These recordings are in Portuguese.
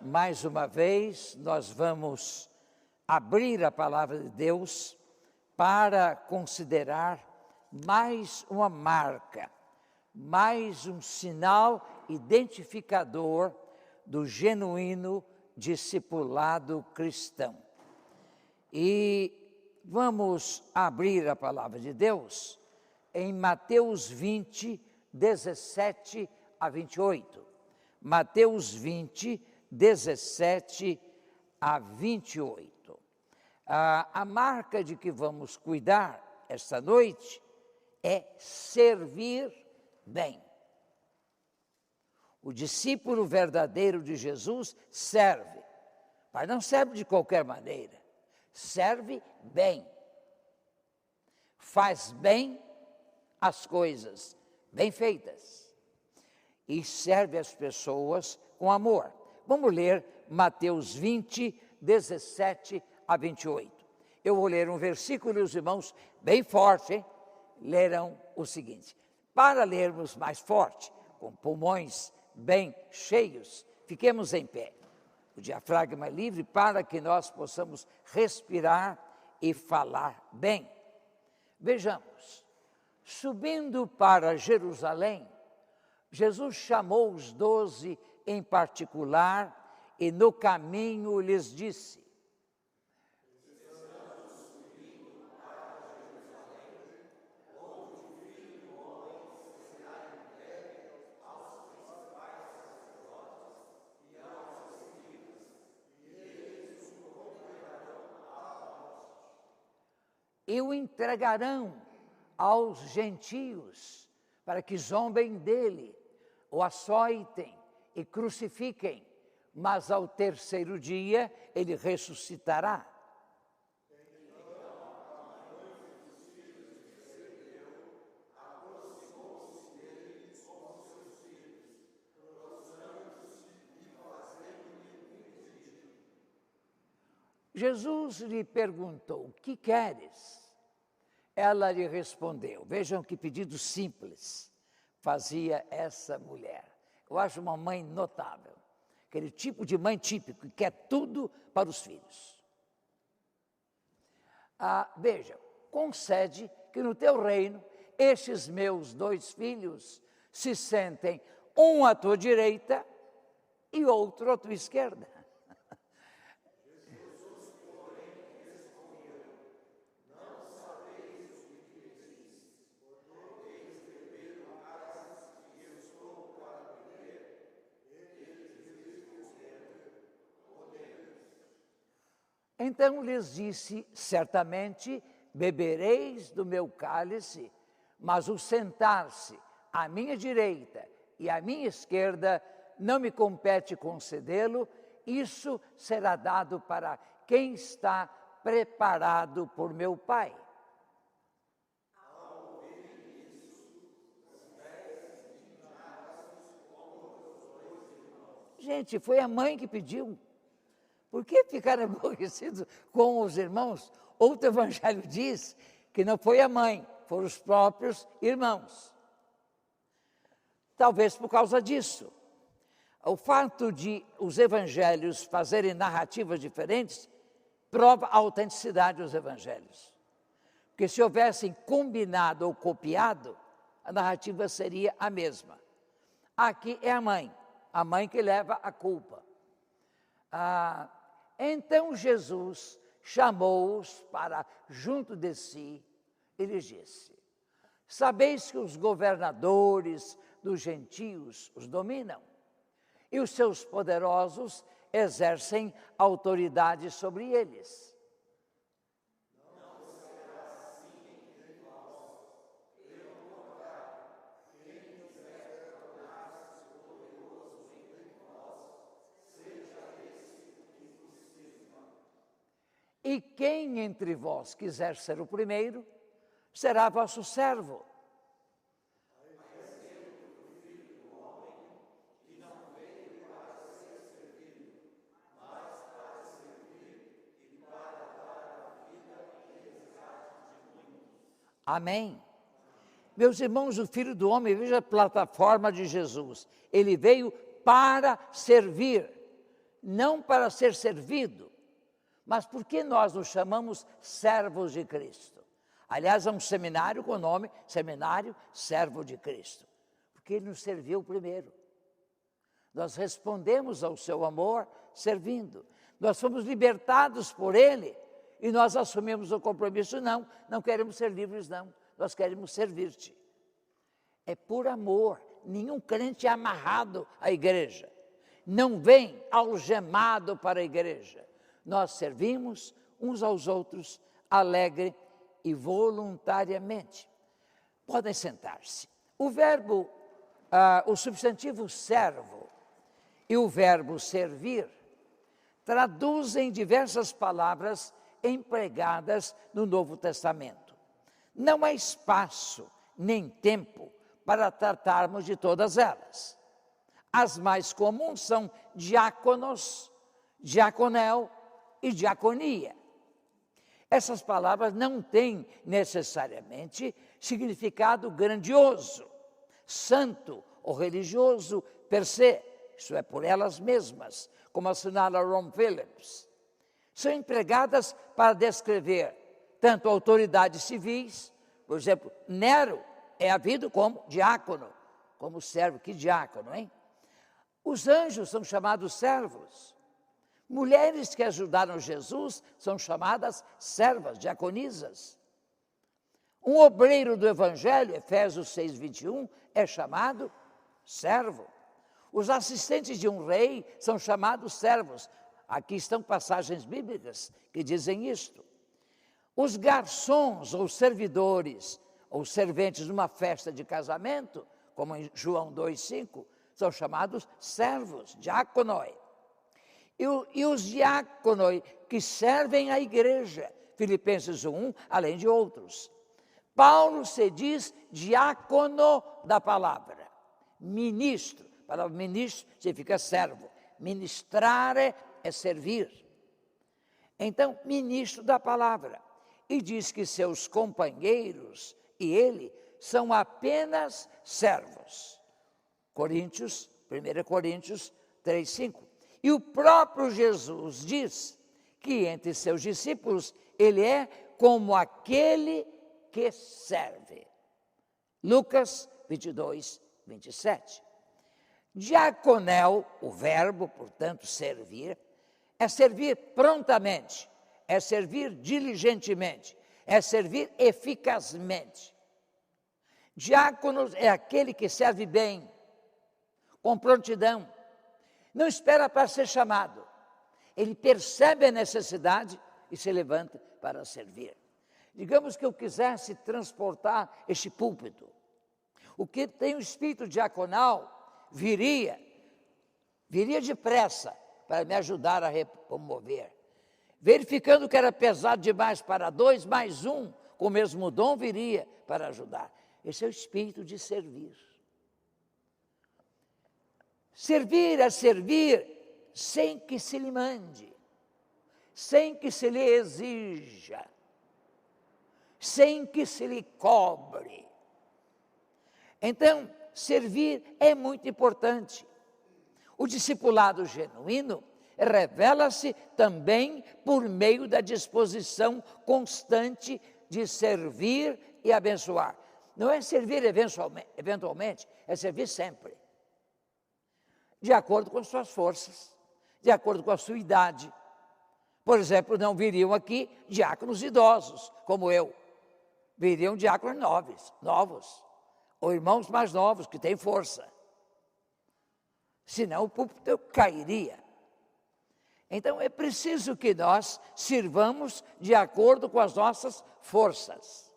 Mais uma vez, nós vamos abrir a palavra de Deus para considerar mais uma marca, mais um sinal identificador do genuíno discipulado cristão. E vamos abrir a palavra de Deus em Mateus 20, 17 a 28. Mateus 20, 17 a 28. A marca de que vamos cuidar esta noite é servir bem. O discípulo verdadeiro de Jesus serve, mas não serve de qualquer maneira, serve bem. Faz bem as coisas, bem feitas, e serve as pessoas com amor. Vamos ler Mateus 20, 17 a 28. Eu vou ler um versículo e os irmãos, bem forte, hein, lerão o seguinte. Para lermos mais forte, com pulmões bem cheios, fiquemos em pé. O diafragma livre para que nós possamos respirar e falar bem. Vejamos, subindo para Jerusalém, Jesus chamou os 12 em particular e no caminho lhes disse: e o entregarão aos gentios, para que zombem dele, o açoitem e crucifiquem, mas ao terceiro dia ele ressuscitará. Jesus lhe perguntou: que queres? Ela lhe respondeu. Vejam que pedido simples fazia essa mulher. Eu acho uma mãe notável, aquele tipo de mãe típico, que quer tudo para os filhos. Veja, concede que no teu reino, estes meus 2 filhos se sentem um à tua direita e outro à tua esquerda. Então lhes disse: certamente bebereis do meu cálice, mas o sentar-se à minha direita e à minha esquerda não me compete concedê-lo, isso será dado para quem está preparado por meu Pai. Gente, foi a mãe que pediu. Por que ficaram aborrecidos com os irmãos? Outro evangelho diz que não foi a mãe, foram os próprios irmãos. Talvez por causa disso. O fato de os evangelhos fazerem narrativas diferentes prova a autenticidade dos evangelhos. Porque se houvessem combinado ou copiado, a narrativa seria a mesma. Aqui é a mãe que leva a culpa. Então Jesus chamou-os para junto de si e lhes disse: sabeis que os governadores dos gentios os dominam, e os seus poderosos exercem autoridade sobre eles. E quem entre vós quiser ser o primeiro, será vosso servo. Amém. Meus irmãos, o Filho do Homem, veja a plataforma de Jesus. Ele veio para servir. não para ser servido, mas porque nós nos chamamos servos de Cristo. Aliás, há um seminário com o nome Seminário Servo de Cristo, porque Ele nos serviu primeiro. Nós respondemos ao seu amor servindo. Nós fomos libertados por Ele e nós assumimos o compromisso. Não queremos ser livres, não. Nós queremos servir-te. É por amor. Nenhum crente é amarrado à igreja. Não vem algemado para a igreja. Nós servimos uns aos outros alegre e voluntariamente. Podem sentar-se. O substantivo servo e o verbo servir traduzem diversas palavras empregadas no Novo Testamento. Não há espaço nem tempo para tratarmos de todas elas. As mais comuns são diáconos, diaconel e diaconia. Essas palavras não têm necessariamente significado grandioso, santo ou religioso per se, isso é, por elas mesmas, como assinala Ron Phillips. São empregadas para descrever tanto autoridades civis, por exemplo, Nero é havido como diácono, como servo. Que diácono, hein? Os anjos são chamados servos. Mulheres que ajudaram Jesus são chamadas servas, diaconisas. Um obreiro do Evangelho, Efésios 6:21, é chamado servo. Os assistentes de um rei são chamados servos. Aqui estão passagens bíblicas que dizem isto. Os garçons ou servidores ou serventes numa festa de casamento, como em João 2:5, são chamados servos, diaconoi. E os diáconoi que servem à igreja, Filipenses 1, além de outros. Paulo se diz diácono da palavra, ministro. A palavra ministro significa servo. Ministrare é servir. Então, ministro da palavra. E diz que seus companheiros e ele são apenas servos. 1 Coríntios 3:5. E o próprio Jesus diz que entre seus discípulos ele é como aquele que serve. Lucas 22:27. Diaconel, o verbo, portanto, servir, é servir prontamente, é servir diligentemente, é servir eficazmente. Diácono é aquele que serve bem, com prontidão, não espera para ser chamado. Ele percebe a necessidade e se levanta para servir. Digamos que eu quisesse transportar este púlpito. O que tem o espírito diaconal viria depressa para me ajudar a remover. Verificando que era pesado demais para 2, mais um, com o mesmo dom, viria para ajudar. Esse é o espírito de servir. Servir é servir sem que se lhe mande, sem que se lhe exija, sem que se lhe cobre. Então, servir é muito importante. O discipulado genuíno revela-se também por meio da disposição constante de servir e abençoar. Não é servir eventualmente, é servir sempre. De acordo com as suas forças, de acordo com a sua idade. Por exemplo, não viriam aqui diáconos idosos, como eu. Viriam diáconos novos, ou irmãos mais novos, que têm força. Senão o púlpito cairia. Então é preciso que nós sirvamos de acordo com as nossas forças.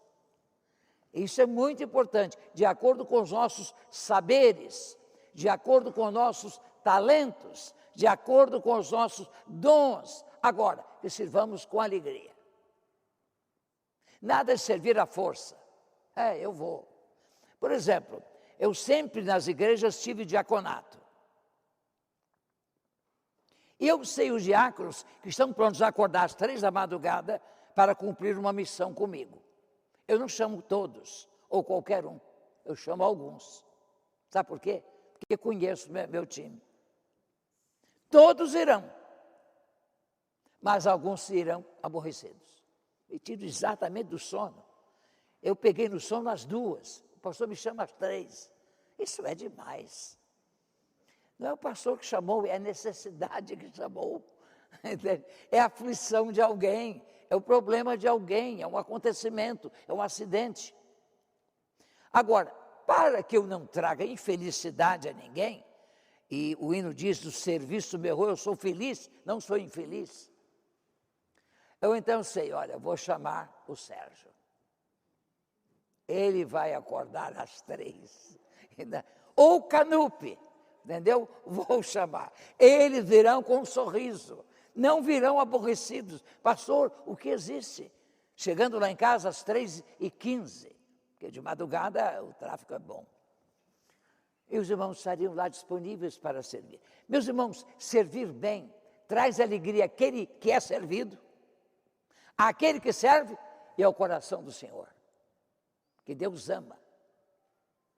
Isso é muito importante, de acordo com os nossos saberes, de acordo com os nossos talentos, de acordo com os nossos dons. Agora, que sirvamos com alegria. Nada de servir à força. Eu vou. Por exemplo, eu sempre nas igrejas tive diaconato. E eu sei os diáconos que estão prontos a acordar às 3 da madrugada para cumprir uma missão comigo. Eu não chamo todos, ou qualquer um. Eu chamo alguns. Sabe por quê? Porque conheço meu time. Todos irão, mas alguns serão aborrecidos. Me tiro exatamente do sono. Eu peguei no sono às 2, o pastor me chama às 3. Isso é demais. Não é o pastor que chamou, é a necessidade que chamou. É a aflição de alguém, é o problema de alguém, é um acontecimento, é um acidente. Agora, para que eu não traga infelicidade a ninguém, e o hino diz, do serviço meu, eu sou feliz, não sou infeliz. Eu então sei, olha, vou chamar o Sérgio. Ele vai acordar às 3. Ou Canupe, entendeu? Vou chamar. Eles virão com um sorriso, não virão aborrecidos. Pastor, o que existe? Chegando lá em casa às 3h15, porque de madrugada o tráfego é bom. E os irmãos estariam lá disponíveis para servir. Meus irmãos, servir bem traz alegria àquele que é servido, àquele que serve e ao coração do Senhor. Que Deus ama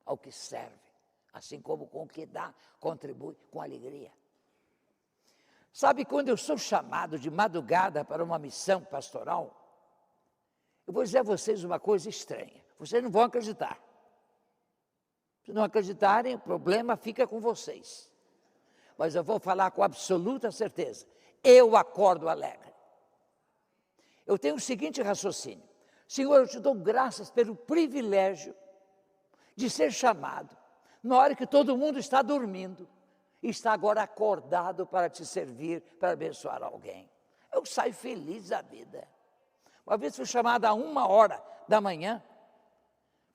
ao que serve, assim como com o que dá, contribui com alegria. Sabe, quando eu sou chamado de madrugada para uma missão pastoral, eu vou dizer a vocês uma coisa estranha, vocês não vão acreditar. Se não acreditarem, o problema fica com vocês. Mas eu vou falar com absoluta certeza. Eu acordo alegre. Eu tenho o seguinte raciocínio. Senhor, eu te dou graças pelo privilégio de ser chamado na hora que todo mundo está dormindo e está agora acordado para te servir, para abençoar alguém. Eu saio feliz da vida. Uma vez fui chamado a 1h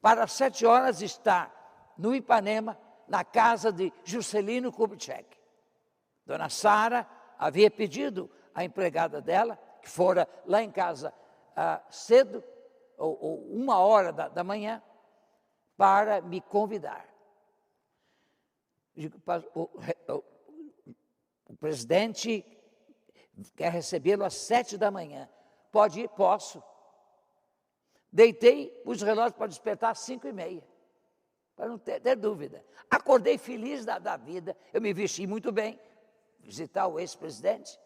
para 7h estar no Ipanema, na casa de Juscelino Kubitschek. Dona Sara havia pedido à empregada dela, que fora lá em casa cedo, ou 1h, para me convidar. O presidente quer recebê-lo às 7h. Pode ir? Posso. Deitei os relógios para despertar às 5h30. Para não ter dúvida. Acordei feliz da vida, eu me vesti muito bem, visitar o ex-presidente.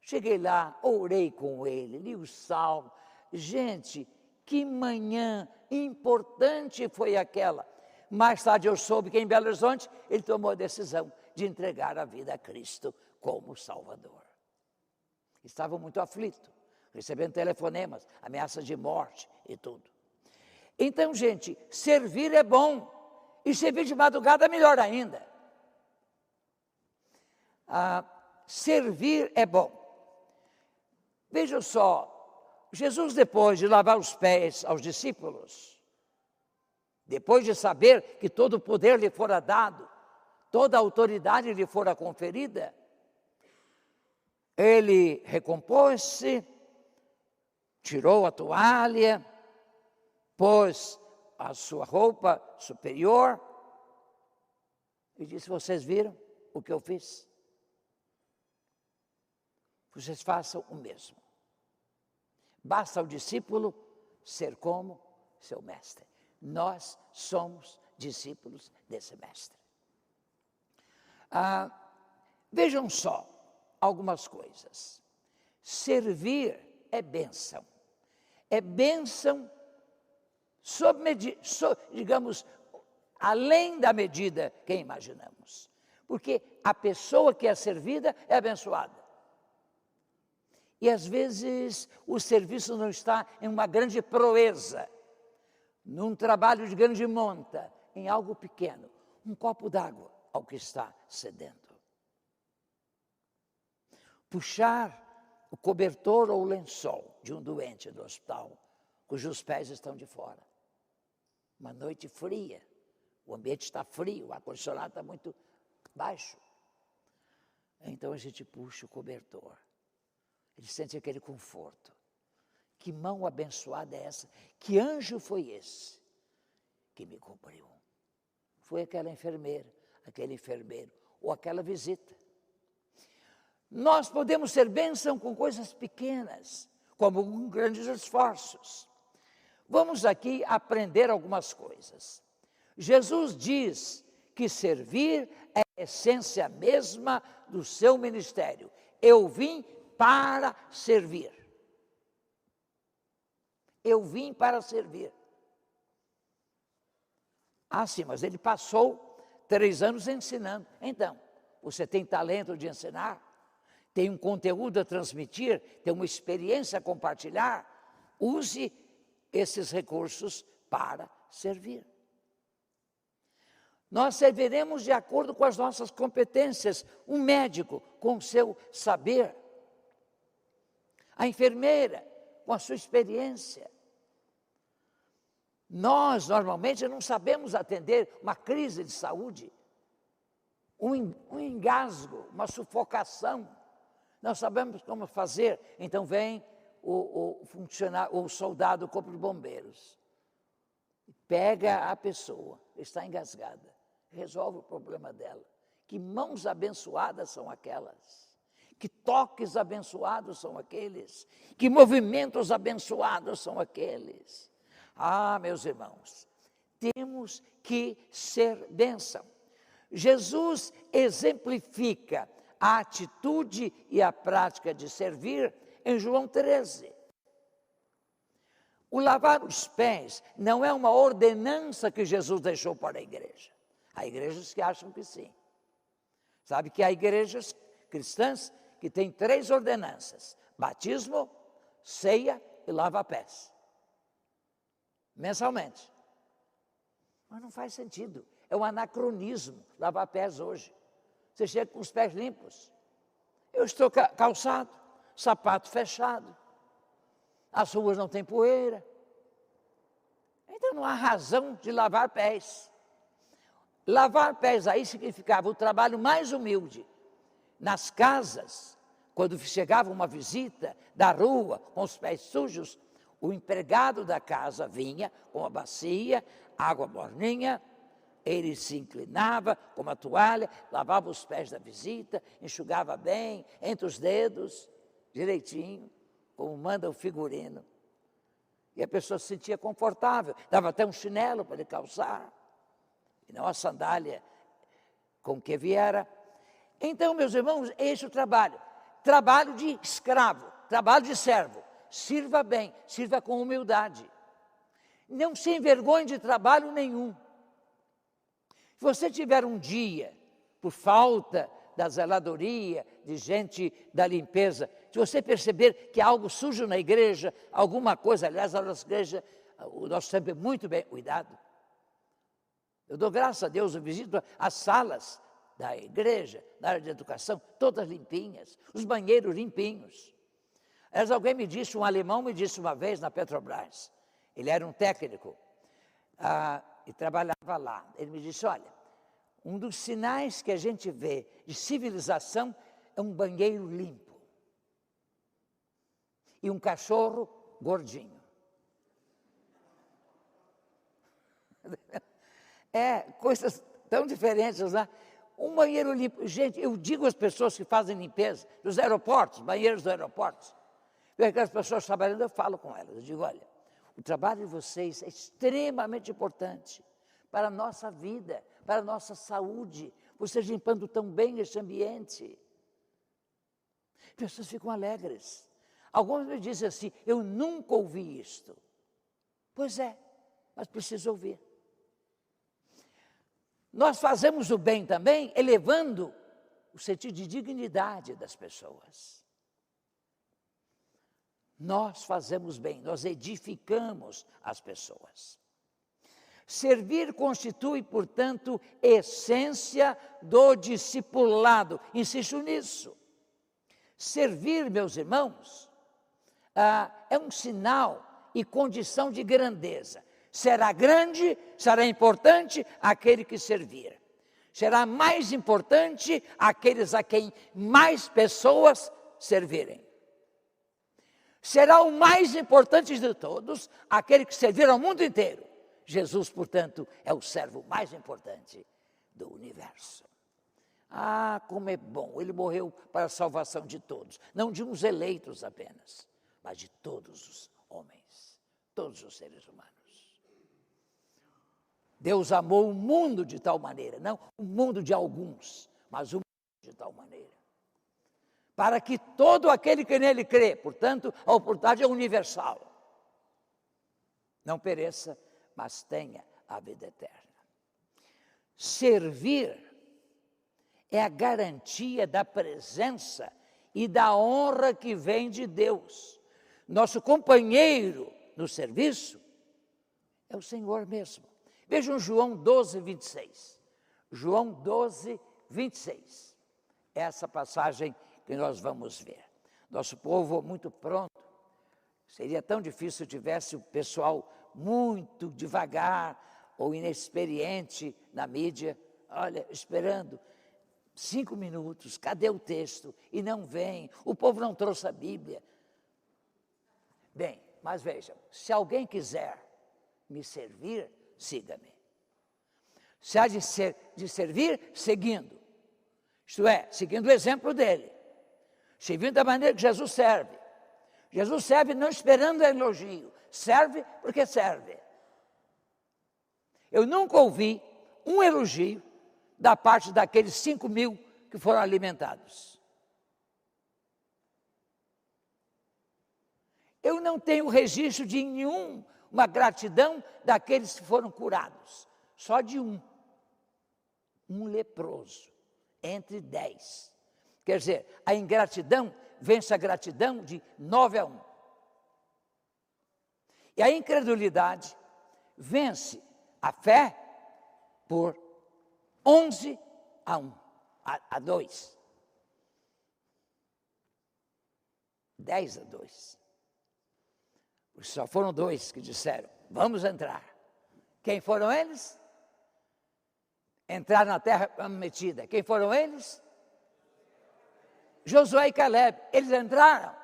Cheguei lá, orei com ele, li o salmo. Gente, que manhã importante foi aquela. Mais tarde eu soube que em Belo Horizonte ele tomou a decisão de entregar a vida a Cristo como Salvador. Estava muito aflito, recebendo telefonemas, ameaças de morte e tudo. Então, gente, servir é bom, e servir de madrugada é melhor ainda. Servir é bom. Veja só, Jesus, depois de lavar os pés aos discípulos, depois de saber que todo o poder lhe fora dado, toda a autoridade lhe fora conferida, ele recompôs-se, tirou a toalha, pôs a sua roupa superior e disse, vocês viram o que eu fiz? Vocês façam o mesmo. Basta ao discípulo ser como seu mestre. Nós somos discípulos desse mestre. Vejam só algumas coisas. Servir é bênção. É bênção digamos, além da medida que imaginamos. Porque a pessoa que é servida é abençoada. E às vezes o serviço não está em uma grande proeza, num trabalho de grande monta, em algo pequeno, um copo d'água ao que está sedento. Puxar o cobertor ou o lençol de um doente do hospital, cujos pés estão de fora. Uma noite fria, o ambiente está frio, o ar-condicionado está muito baixo. Então a gente puxa o cobertor, ele sente aquele conforto. Que mão abençoada é essa? Que anjo foi esse que me cobriu? Foi aquela enfermeira, aquele enfermeiro, ou aquela visita. Nós podemos ser bênção com coisas pequenas, como com grandes esforços. Vamos aqui aprender algumas coisas. Jesus diz que servir é a essência mesma do seu ministério. Eu vim para servir. Eu vim para servir. Ah, sim, mas ele passou 3 anos ensinando. Então, você tem talento de ensinar? Tem um conteúdo a transmitir? Tem uma experiência a compartilhar? Use esses recursos para servir. Nós serviremos de acordo com as nossas competências. Um médico com o seu saber. A enfermeira com a sua experiência. Nós, normalmente, não sabemos atender uma crise de saúde, um engasgo, uma sufocação. Nós sabemos como fazer. Então vem o soldado do corpo de bombeiros. Pega a pessoa, está engasgada, resolve o problema dela. Que mãos abençoadas são aquelas? Que toques abençoados são aqueles? Que movimentos abençoados são aqueles? Ah, meus irmãos, temos que ser bênção. Jesus exemplifica a atitude e a prática de servir em João 13. O lavar os pés não é uma ordenança que Jesus deixou para a igreja. Há igrejas que acham que sim. Sabe que há igrejas cristãs que têm 3 ordenanças: batismo, ceia e lava-pés. Mensalmente. Mas não faz sentido. É um anacronismo lavar pés hoje. Você chega com os pés limpos. Eu estou calçado, sapato fechado. As ruas não têm poeira. Então não há razão de lavar pés. Lavar pés aí significava o trabalho mais humilde. Nas casas, quando chegava uma visita da rua com os pés sujos, o empregado da casa vinha com a bacia, água morninha, ele se inclinava com uma toalha, lavava os pés da visita, enxugava bem, entre os dedos, direitinho, como manda o figurino. E a pessoa se sentia confortável, dava até um chinelo para ele calçar, e não a sandália com que viera. Então, meus irmãos, esse é o trabalho. Trabalho de escravo, trabalho de servo. Sirva bem, sirva com humildade. Não se envergonhe de trabalho nenhum. Se você tiver um dia, por falta da zeladoria, de gente da limpeza, se você perceber que há algo sujo na igreja, alguma coisa, aliás, a nossa igreja, o nosso tempo é muito bem cuidado. Eu dou graças a Deus, eu visito as salas da igreja, na área de educação, todas limpinhas, os banheiros limpinhos. Mas alguém me disse, um alemão me disse uma vez na Petrobras, ele era um técnico e trabalhava lá. Ele me disse, olha, um dos sinais que a gente vê de civilização é um banheiro limpo e um cachorro gordinho. É, coisas tão diferentes, né? Um banheiro limpo. Gente, eu digo às pessoas que fazem limpeza dos aeroportos, banheiros dos aeroportos, e aquelas pessoas trabalhando, eu falo com elas, eu digo, olha, o trabalho de vocês é extremamente importante para a nossa vida, para a nossa saúde, vocês limpando tão bem esse ambiente. As pessoas ficam alegres. Alguns me dizem assim, eu nunca ouvi isto. Pois é, mas preciso ouvir. Nós fazemos o bem também, elevando o sentido de dignidade das pessoas. Nós fazemos bem, nós edificamos as pessoas. Servir constitui, portanto, essência do discipulado. Insisto nisso. Servir, meus irmãos, é um sinal e condição de grandeza. Será grande, será importante aquele que servir. Será mais importante aqueles a quem mais pessoas servirem. Será o mais importante de todos, aquele que servir ao mundo inteiro. Jesus, portanto, é o servo mais importante do universo. Ah, como é bom, ele morreu para a salvação de todos, não de uns eleitos apenas, mas de todos os homens, todos os seres humanos. Deus amou o mundo de tal maneira, não o mundo de alguns, mas o mundo de tal maneira. para que todo aquele que nele crê, portanto, a oportunidade é universal, não pereça, mas tenha a vida eterna. Servir é a garantia da presença e da honra que vem de Deus. Nosso companheiro no serviço é o Senhor mesmo. Vejam João 12, 26. João 12, 26. Essa passagem que nós vamos ver. Nosso povo muito pronto. Seria tão difícil se tivesse o pessoal muito devagar ou inexperiente na mídia, olha, esperando 5 minutos, cadê o texto? E não vem, o povo não trouxe a Bíblia. Bem, mas vejam, se alguém quiser me servir, siga-me. Se há de servir, seguindo. Isto é, seguindo o exemplo dele. Servindo da maneira que Jesus serve. Jesus serve não esperando elogio, serve porque serve. Eu nunca ouvi um elogio da parte daqueles 5.000 que foram alimentados. Eu não tenho registro de nenhuma gratidão daqueles que foram curados, só de um leproso, entre 10. Quer dizer, a ingratidão vence a gratidão de 9-1. E a incredulidade vence a fé por 11-1, a 2. 10-2. Só foram 2 que disseram, vamos entrar. Quem foram eles? Entraram na terra prometida. Quem foram eles? Josué e Caleb. Eles entraram?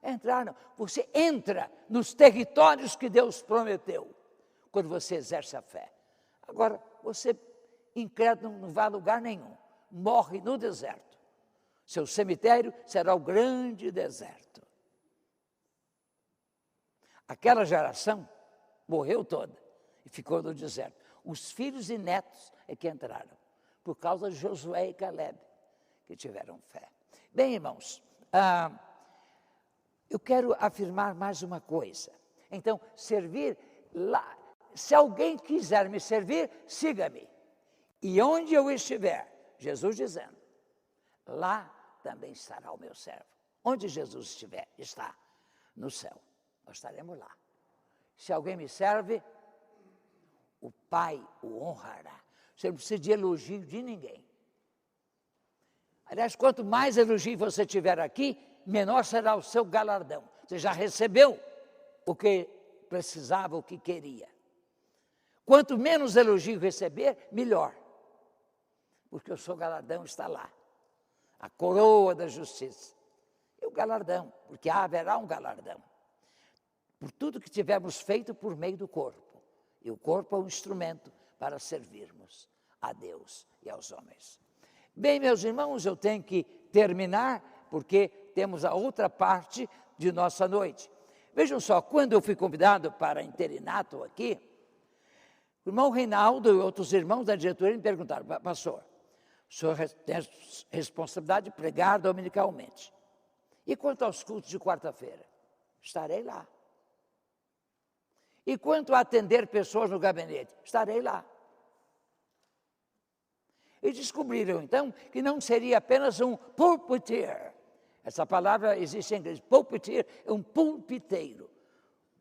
Entraram. Você entra nos territórios que Deus prometeu, quando você exerce a fé. Agora, você incrédulo não vai a lugar nenhum, morre no deserto. Seu cemitério será o grande deserto. Aquela geração morreu toda e ficou no deserto. Os filhos e netos é que entraram, por causa de Josué e Caleb, que tiveram fé. Bem, irmãos, eu quero afirmar mais uma coisa. Então, servir lá, se alguém quiser me servir, siga-me. E onde eu estiver, Jesus dizendo, lá também estará o meu servo. Onde Jesus estiver, está no céu. Nós estaremos lá. Se alguém me serve, o Pai o honrará. Você não precisa de elogio de ninguém. Aliás, quanto mais elogio você tiver aqui, menor será o seu galardão. Você já recebeu o que precisava, o que queria. Quanto menos elogio receber, melhor. Porque o seu galardão está lá. A coroa da justiça. E o galardão, porque haverá um galardão. Por tudo que tivermos feito por meio do corpo. E o corpo é um instrumento para servirmos a Deus e aos homens. Bem, meus irmãos, eu tenho que terminar, porque temos a outra parte de nossa noite. Vejam só, quando eu fui convidado para interinato aqui, o irmão Reinaldo e outros irmãos da diretoria me perguntaram, pastor, o senhor tem a responsabilidade de pregar dominicalmente. E quanto aos cultos de quarta-feira? Estarei lá. E quanto a atender pessoas no gabinete? Estarei lá. E descobriram, então, que não seria apenas um pulpiteer. Essa palavra existe em inglês. Pulpiteer é um pulpiteiro.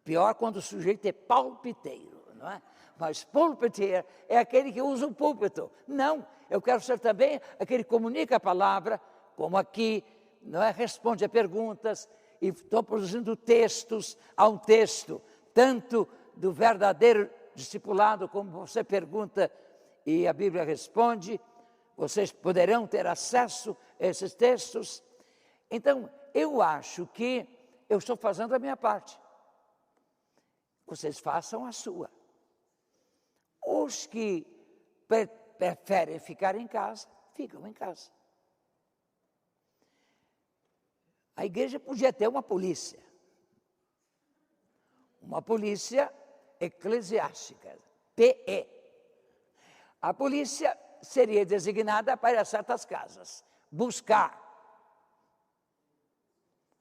Pior quando o sujeito é palpiteiro, não é? Mas pulpiteer é aquele que usa o púlpito. Não, eu quero ser também aquele que comunica a palavra, como aqui, não é? Responde a perguntas, e estou produzindo textos. Há um texto, tanto do verdadeiro discipulado, como você pergunta e a Bíblia responde, vocês poderão ter acesso a esses textos. Então, eu acho que eu estou fazendo a minha parte. Vocês façam a sua. Os que preferem ficar em casa, ficam em casa. A igreja podia ter uma polícia eclesiástica, PE. A polícia seria designada para certas casas, buscar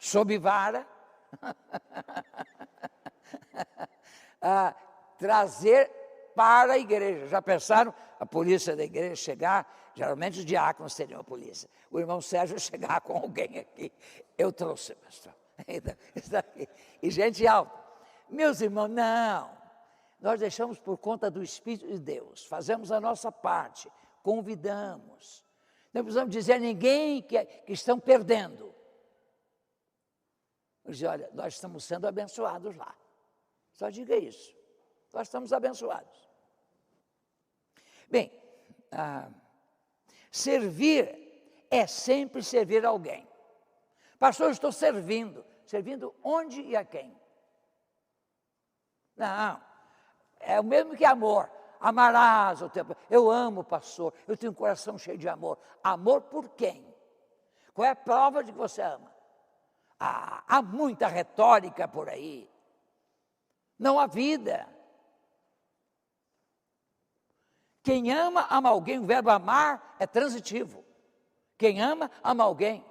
sob vara, trazer para a igreja. Já pensaram a polícia da igreja chegar? Geralmente os diáconos teriam a polícia. O irmão Sérgio chegar com alguém aqui. Eu trouxe, pastor. Isso aqui. E gente alta. Meus irmãos, não. Nós deixamos por conta do Espírito de Deus. Fazemos a nossa parte. Convidamos. Não precisamos dizer a ninguém que estão perdendo. Dizer, olha, nós estamos sendo abençoados lá. Só diga isso. Nós estamos abençoados. Bem, servir é sempre servir alguém. Pastor, eu estou servindo. Servindo onde e a quem? Não, é o mesmo que amor. Amarás o teu... Eu amo, pastor, eu tenho um coração cheio de amor. Amor por quem? Qual é a prova de que você ama? Há muita retórica por aí. Não há vida. Quem ama, ama alguém. O verbo amar é transitivo. Quem ama, ama alguém.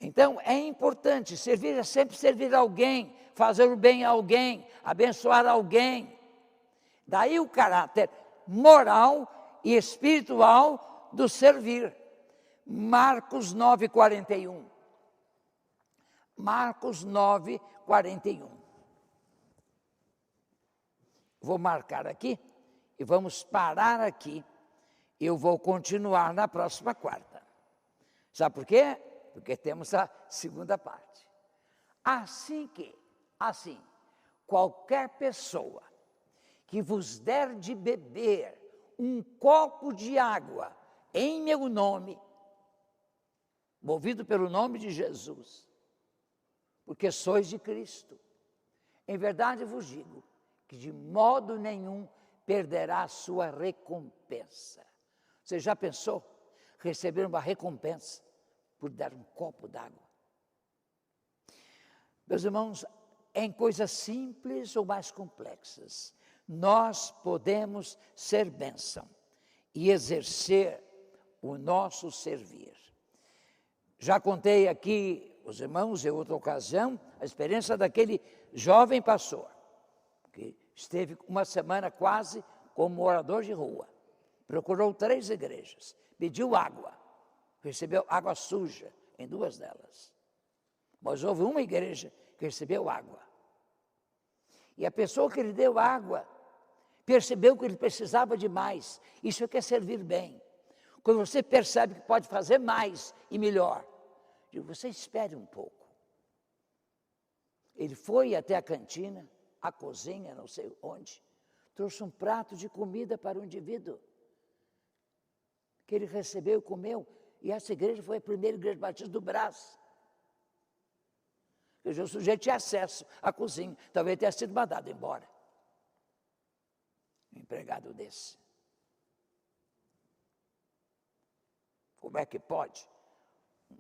Então, é importante, servir é sempre servir alguém, fazer o bem a alguém, abençoar alguém. Daí o caráter moral e espiritual do servir. Marcos 9:41. Marcos 9:41. Vou marcar aqui e vamos parar aqui. Eu vou continuar na próxima quarta. Sabe por quê? Porque temos a segunda parte. Assim, qualquer pessoa que vos der de beber um copo de água em meu nome, movido pelo nome de Jesus, porque sois de Cristo, em verdade vos digo que de modo nenhum perderá a sua recompensa. Você já pensou receber uma recompensa por dar um copo d'água? Meus irmãos, em coisas simples ou mais complexas, nós podemos ser bênção e exercer o nosso servir. Já contei aqui, os irmãos, em outra ocasião, a experiência daquele jovem pastor, que esteve uma semana quase como morador de rua. Procurou 3 igrejas, pediu água, recebeu água suja em 2 delas. Mas houve uma igreja que recebeu água. E a pessoa que lhe deu água percebeu que ele precisava de mais. Isso é que é servir bem. Quando você percebe que pode fazer mais e melhor, você espere um pouco. Ele foi até a cantina, a cozinha, não sei onde, trouxe um prato de comida para o indivíduo, que ele recebeu e comeu. E essa igreja foi a primeira igreja batista do Brás. O sujeito tinha acesso à cozinha, talvez tenha sido mandado embora. Um empregado desse. Como é que pode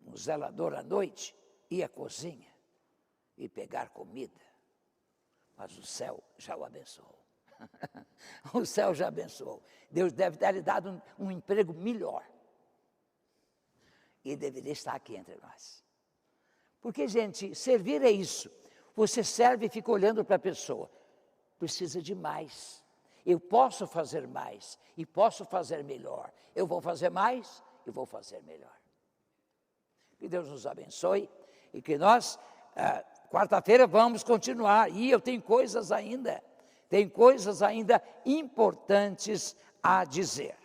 um zelador à noite ir à cozinha e pegar comida? Mas o céu já o abençoou. O céu já abençoou. Deus deve ter lhe dado um emprego melhor. E deveria estar aqui entre nós. Porque, gente, servir é isso. Você serve e fica olhando para a pessoa. Precisa de mais. Eu posso fazer mais e posso fazer melhor. Eu vou fazer mais e vou fazer melhor. Que Deus nos abençoe e que nós, quarta-feira, vamos continuar. E eu tenho coisas ainda importantes a dizer.